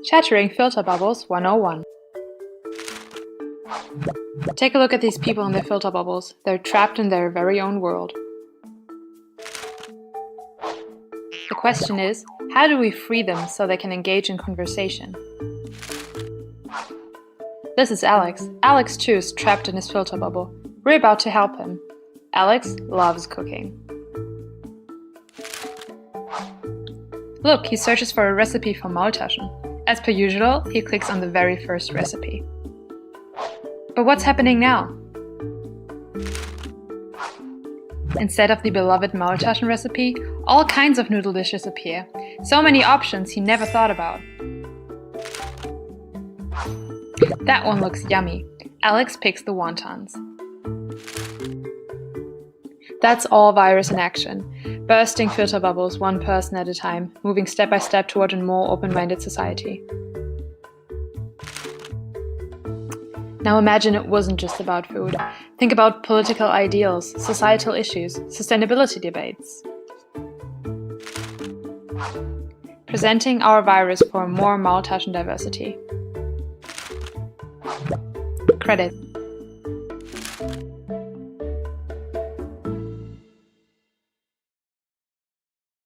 Shattering filter bubbles 101. Take a look at these people in their filter bubbles. They're trapped in their very own world. The question is, how do we free them so they can engage in conversation? This is Alex. Alex too is trapped in his filter bubble. We're about to help him. Alex loves cooking. Look, he searches for a recipe for Maultaschen. As per usual, he clicks on the very first recipe. But what's happening now? Instead of the beloved Maultaschen recipe, all kinds of noodle dishes appear. So many options he never thought about. That one looks yummy. Alex picks the wontons. That's all virus in action, bursting filter bubbles one person at a time, moving step by step toward a more open-minded society. Now imagine it wasn't just about food. Think about political ideals, societal issues, sustainability debates. Presenting our virus for more Maultaschen diversity. Credit.